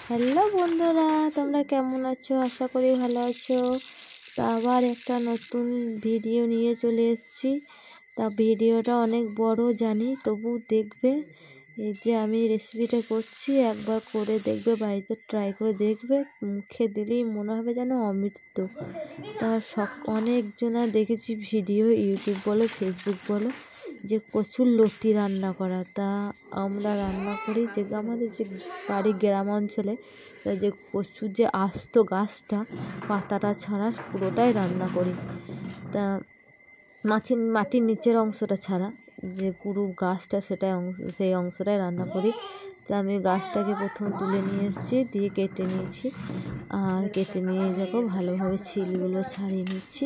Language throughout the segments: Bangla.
হ্যালো বন্ধুরা, তোমরা কেমন আছো? আশা করি ভালো আছো। তা আবার একটা নতুন ভিডিও নিয়ে চলে এসেছি। তা ভিডিওটা অনেক বড় জানি, তবু দেখবে। এই যে আমি রেসিপিটা করছি, একবার করে দেখবে, বাড়িতে ট্রাই করে দেখবে। মুখে দিলেই মনে হবে যেন অমৃত। তা অনেকজনা দেখেছি ভিডিও, ইউটিউব বলো ফেসবুক বলো, যে কচুর লতি রান্না করা। তা আমরা রান্না করি যে আমাদের যে বাড়ি গ্রাম অঞ্চলে, তা যে কচুর যে আস্ত গাছটা, পাতাটা ছাড়া পুরোটাই রান্না করি। তা মাটির নিচের অংশটা ছাড়া যে পুরো গাছটা, সেই অংশটাই রান্না করি। তা আমি গাছটাকে প্রথম তুলে নিয়ে এসেছি, দিয়ে কেটে নিয়েছি। আর কেটে নিয়ে যখন ভালোভাবে ছিলগুলো ছাড়িয়ে নিচ্ছি।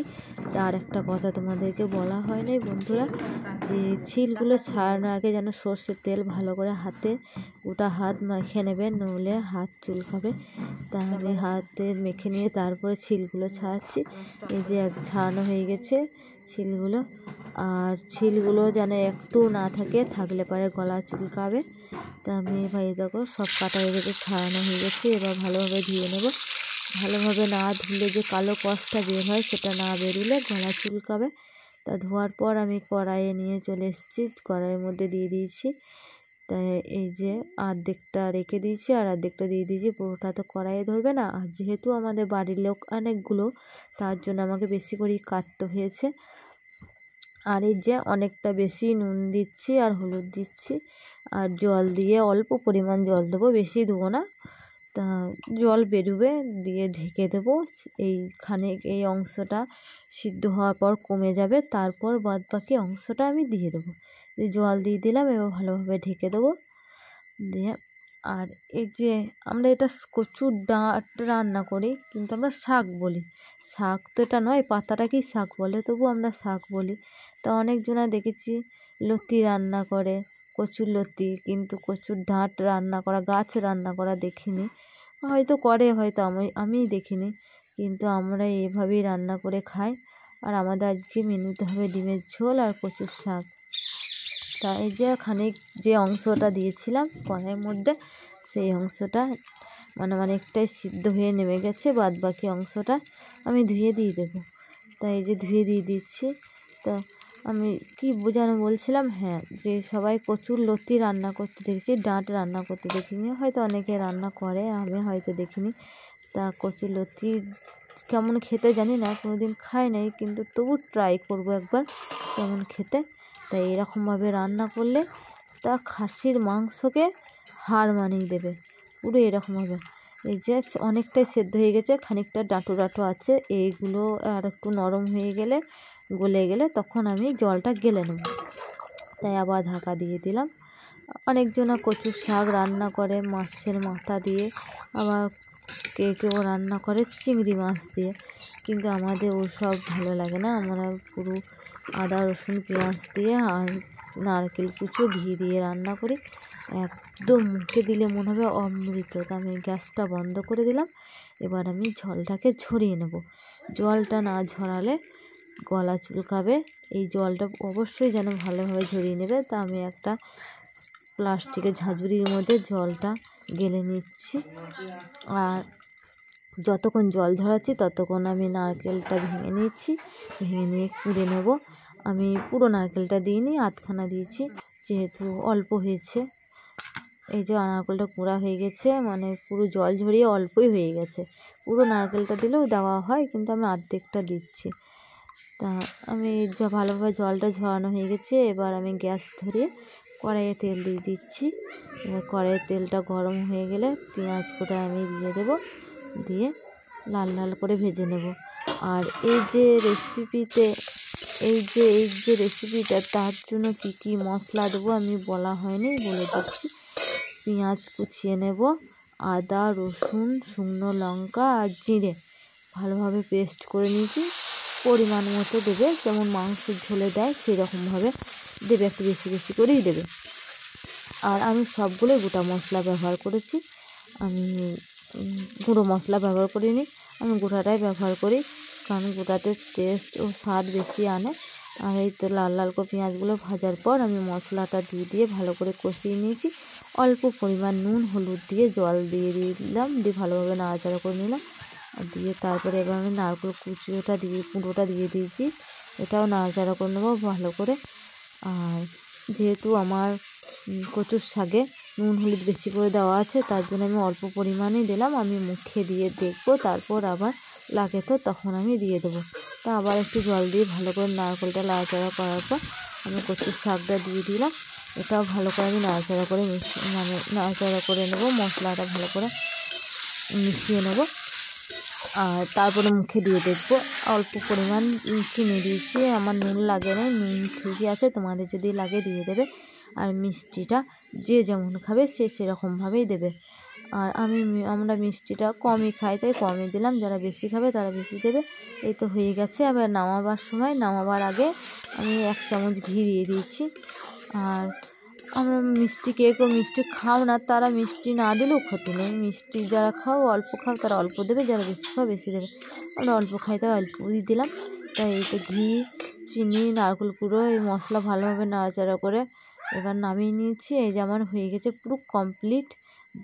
তার একটা কথা তোমাদেরকে বলা হয় নাই বন্ধুরা, যে ছিলগুলো ছাড়ানোর আগে যেন সর্ষের তেল ভালো করে হাতে গোটা হাত মেখে নেবে, নইলে হাত চুলকাবে। তা আমি হাতে মেখে নিয়ে তারপরে ছিলগুলো ছাড়াচ্ছি। এই যে ছাড়ানো হয়ে গেছে ছিলগুলো। আর ছিলগুলো যেন একটু না থাকে, থাকলে পরে গলা চুলকাবে। তা আমি ভাই দেখো সব কাটা হয়ে গেছে, ছাড়ানো হয়ে গেছে। এবার ভালোভাবে ধুয়ে নেব। ভালোভাবে না ধুলে যে কালো কষটা বের হয়, সেটা না বেরোলে গলা চুলকাবে। তা ধোয়ার পর আমি কড়াইয়ে নিয়ে চলে এসেছি, কড়াইয়ের মধ্যে দিয়ে দিয়েছি। তাই এই যে অর্ধেকটা রেখে দিয়েছি আর অর্ধেকটা দিয়ে দিয়েছি, পুরোটা তো কড়াইয়ে ধরবে না। আর যেহেতু আমাদের বাড়ির লোক অনেকগুলো, তার জন্য আমাকে বেশি করেই কাটতে হয়েছে। আর এই যে অনেকটা বেশি নুন দিচ্ছি আর হলুদ দিচ্ছি, আর জল দিয়ে অল্প পরিমাণ জল দেবো, বেশি দেবো না। তা জল বেরোবে, দিয়ে ঢেকে দেবো। এই অংশটা সিদ্ধ হওয়ার পর কমে যাবে, তারপর বাদ বাকি অংশটা আমি দিয়ে দেবো। জল দিয়ে দিলাম, এবার ভালোভাবে ঢেকে দেবো দিয়ে। আর এই যে আমরা এটা কচুর ডাঁট রান্না করি, কিন্তু আমরা শাক বলি। শাক তো এটা নয়, পাতাটাকেই শাক বলে, তবু আমরা শাক বলি। তা অনেকজনা দেখেছি লতি রান্না করে, কচুর লতি, কিন্তু কচুর ডাঁট রান্না করা, গাছ রান্না করা দেখিনি। হয়তো করে, হয়তো আমিই দেখিনি। কিন্তু আমরা এভাবেই রান্না করে খাই। আর আমাদের আজকে মেনুতে হবে ডিমের ঝোল আর কচুর শাক। তা এই যে যে অংশটা দিয়েছিলাম কড়াইয়ের মধ্যে, সেই অংশটা অনেকটাই সিদ্ধ হয়ে নেমে গেছে। বাদ বাকি অংশটা আমি ধুয়ে দিয়ে দেবো। তাই এই যে ধুয়ে দিয়ে দিচ্ছি। তা আমি কি যেন বলছিলাম, হ্যাঁ, যে সবাই কচুর লতি রান্না করতে দেখেছি, ডাঁট রান্না করতে দেখিনি। হয়তো অনেকে রান্না করে, আমি হয়তো দেখিনি। তা কচুর লতি কেমন খেতে জানি না, কোনোদিন খাই নাই, কিন্তু তবু ট্রাই করবো একবার কেমন খেতে। তাই এরকমভাবে রান্না করলে তা খাসির মাংসকে হার মানিয়ে দেবে, পুরো এরকমভাবে। এই যে অনেকটাই সেদ্ধ হয়ে গেছে, খানিকটা ডাঁটো ডাঁটো আছে, এইগুলো আর একটু নরম হয়ে গেলে, গলে গেলে, তখন আমি জলটা গেলে নেব। তাই আবার ঢাকা দিয়ে দিলাম। অনেকজনা কচুর শাক রান্না করে মাছের মাথা দিয়ে, আবার কেউ রান্না করে চিংড়ি মাছ দিয়ে, কিন্তু আমাদের ওসব ভালো লাগে না। আমরা পুরো আদা রসুন পেঁয়াজ দিয়ে আর নারকেল কুচো ঘি দিয়ে রান্না করি, একদম মুখে দিলে মনে হবে অমৃত। তা আমি গ্যাসটা বন্ধ করে দিলাম। এবার আমি ঝোলটাকে ঝরিয়ে নেব। জলটা না ঝরালে গলা চুলকাবে। এই জলটা অবশ্যই যেন ভালোভাবে ঝরিয়ে নেবে। তা আমি একটা প্লাস্টিকের ঝাঁঝরির মধ্যে জলটা গেলে নিচ্ছি। আর যতক্ষণ জল ঝরাচ্ছি ততক্ষণ আমি নারকেলটা ভেঙে নিচ্ছি, ভেঙে নিয়ে কুড়ে নেব। আমি পুরো নারকেলটা দিইনি, আধখানা দিয়েছি, যেহেতু অল্প হয়েছে। এই যে নারকেলটা কুড়া হয়ে গেছে, পুরো জল ঝরিয়ে অল্পই হয়ে গেছে। পুরো নারকেলটা দিলেও দেওয়া হয়, কিন্তু আমি অর্ধেকটা দিচ্ছি। তা আমি ভালোভাবে জলটা ঝরানো হয়ে গেছে। এবার আমি গ্যাস ধরিয়ে কড়াইয়ে তেল দিয়ে দিচ্ছি। এবার কড়াইয়ের তেলটা গরম হয়ে গেলে পেঁয়াজ কোটা আমি দিয়ে দেবো, দিয়ে লাল লাল করে ভেজে নেব। আর এই যে রেসিপিটা, তার জন্য কী কী মশলা দেবো আমি বলা হয়নি, বলে দিচ্ছি। পেঁয়াজ কুচিয়ে নেব, আদা রসুন শুকনো লঙ্কা আর জিরে ভালোভাবে পেস্ট করে নিয়েছি। পরিমাণ মতো দেবে, যেমন মাংসের ঝোলে দেয় সেরকমভাবে দেবে, একটু বেশি বেশি করেই দেবে। আর আমি সবগুলো গোটা মশলা ব্যবহার করেছি, আমি গুঁড়ো মশলা ব্যবহার করিনি। আমি গোটাটাই ব্যবহার করি, কারণ গোটাতে টেস্ট ও স্বাদ বেশি আনে। আর এই তো লাল লাল করে পেঁয়াজগুলো ভাজার পর আমি মশলাটা দিয়ে ভালো করে কষিয়ে নিয়েছি। অল্প পরিমাণ নুন হলুদ দিয়ে জল দিয়ে দিলাম, দিয়ে ভালোভাবে নাড়াচাড়া করে নিলাম। আর দিয়ে তারপরে এবার আমি নারকেল কুচিটা দিয়ে পুরোটা দিয়ে দিয়েছি, এটাও নাড়াচাড়া করে নেবো ভালো করে। আর যেহেতু আমার কচুর শাকে নুন হলুদ বেশি করে দেওয়া আছে, তার জন্য আমি অল্প পরিমাণেই দিলাম। আমি মুখে দিয়ে দেখবো, তারপর আবার লাগে তো তখন আমি দিয়ে দেবো। তা আবার একটু জল দিয়ে ভালো করে নারকেলটা নাড়াচাড়া করার পর আমি কচুর শাকটা দিয়ে দিলাম। এটাও ভালো করে আমি নাড়াচাড়া করে নাড়াচাড়া করে নেবো, মশলাটা ভালো করে মিশিয়ে নেবো। আর তারপরে মুখে দিয়ে দেখবো। অল্প পরিমাণ চিনি দিয়েছি, আমার নুন লাগে না, নুন ঠিকই আছে, তোমাদের যদি লাগে দিয়ে দেবে। আর মিষ্টিটা যে যেমন খাবে সে সেরকমভাবেই দেবে। আর আমরা মিষ্টিটা কমই খাই, তাই কমই দিলাম, যারা বেশি খাবে তারা বেশি দেবে। এই তো হয়ে গেছে। আবার নামাবার আগে আমি 1 চামচ ঘি দিয়ে দিয়েছি। আর আমরা কেউ মিষ্টি খাও না, তারা মিষ্টি না দিলেও ক্ষতি নেই। মিষ্টি যারা খাও অল্প খাও তারা অল্প দেবে, যারা বেশি খাও বেশি দেবে। আমরা অল্প খাই তাই অল্পই দিলাম। তাই এই তো ঘি, চিনি, নারকেল কুড়ো, এই মশলা ভালোভাবে নাড়াচাড়া করে এবার নামিয়ে নিয়েছি। এই যে আমার হয়ে গেছে পুরো কমপ্লিট।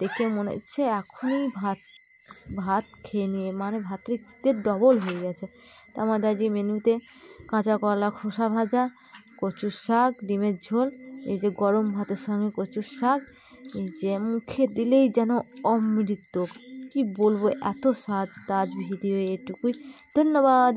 দেখে মনে হচ্ছে এখনই ভাত খেয়ে নিয়ে, মানে ভাতের ডবল হয়ে গেছে। তা আমাদের আজকে মেনুতে কাঁচা কলা খোসা ভাজা, কচুর শাক, ডিমের ঝোল, এই যে গরম ভাতের সঙ্গে কচুর শাক, এই যে মুখে দিলেই যেন অমৃত, কি বলবো, এত স্বাদ। আজ ভিডিও এটুকুই, ধন্যবাদ।